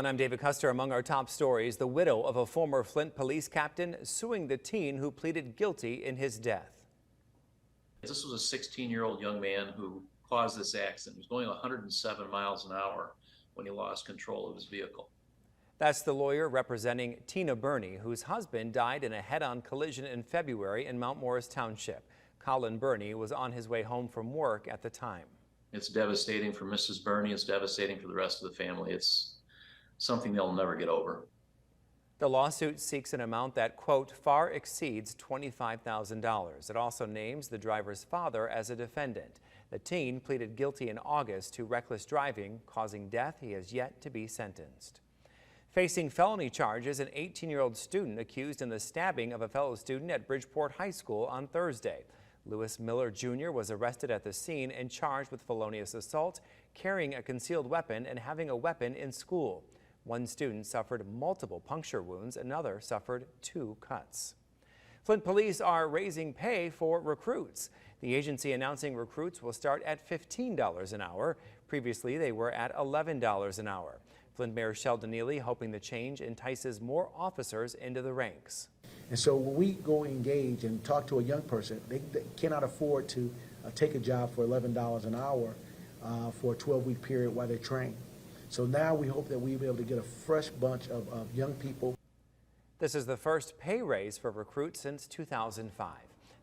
And I'm David Custer. Among our top stories, the widow of a former Flint police captain suing the teen who pleaded guilty in his death. This was a 16-year-old young man who caused this accident. He was going 107 miles an hour when he lost control of his vehicle. That's the lawyer representing Tina Burney, whose husband died in a head-on collision in February in Mount Morris Township. Colin Burney was on his way home from work at the time. It's devastating for Mrs. Burney. It's devastating for the rest of the family. It's something they'll never get over. The lawsuit seeks an amount that, quote, far exceeds $25,000. It also names the driver's father as a defendant. The teen pleaded guilty in August to reckless driving, causing death. He has yet to be sentenced. Facing felony charges, an 18-year-old student accused in the stabbing of a fellow student at Bridgeport High School on Thursday. Lewis Miller Jr. was arrested at the scene and charged with felonious assault, carrying a concealed weapon, and having a weapon in school. One student suffered multiple puncture wounds, another suffered 2 cuts. Flint police are raising pay for recruits. The agency announcing recruits will start at $15 an hour. Previously, they were at $11 an hour. Flint Mayor Sheldon Neely hoping the change entices more officers into the ranks. And so when we go engage and talk to a young person, they cannot afford to take a job for $11 an hour for a 12-week period while they train. So now we hope that we'll be able to get a fresh bunch of young people. This is the first pay raise for recruits since 2005.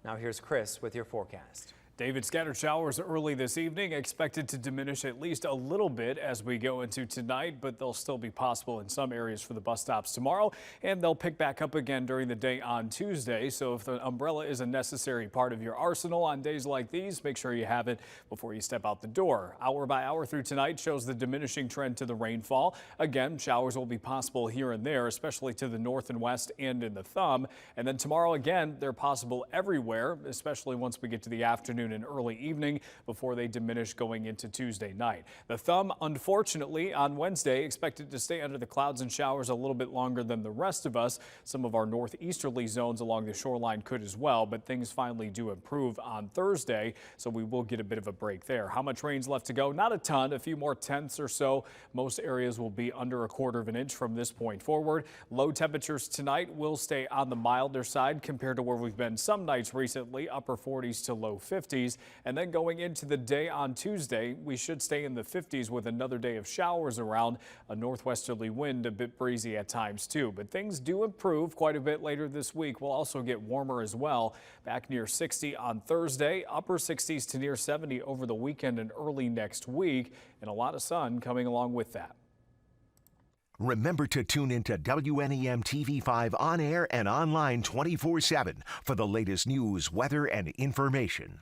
Now here's Chris with your forecast. David, scattered showers early this evening expected to diminish at least a little bit as we go into tonight, but they'll still be possible in some areas for the bus stops tomorrow, and they'll pick back up again during the day on Tuesday. So if the umbrella is a necessary part of your arsenal on days like these, make sure you have it before you step out the door. Hour by hour through tonight shows the diminishing trend to the rainfall. Again, showers will be possible here and there, especially to the north and west and in the thumb. And then tomorrow again, they're possible everywhere, especially once we get to the afternoon and early evening before they diminish going into Tuesday night. The thumb, unfortunately, on Wednesday expected to stay under the clouds and showers a little bit longer than the rest of us. Some of our northeasterly zones along the shoreline could as well, but things finally do improve on Thursday, so we will get a bit of a break there. How much rain's left to go? Not a ton, a few more tenths or so. Most areas will be under a quarter of an inch from this point forward. Low temperatures tonight will stay on the milder side compared to where we've been some nights recently, upper 40s to low 50s. And then going into the day on Tuesday, we should stay in the 50s with another day of showers around, a northwesterly wind, a bit breezy at times too. But things do improve quite a bit later this week. We'll also get warmer as well, back near 60 on Thursday, upper 60s to near 70 over the weekend and early next week, and a lot of sun coming along with that. Remember to tune into WNEM TV5 on air and online 24/7 for the latest news, weather, and information.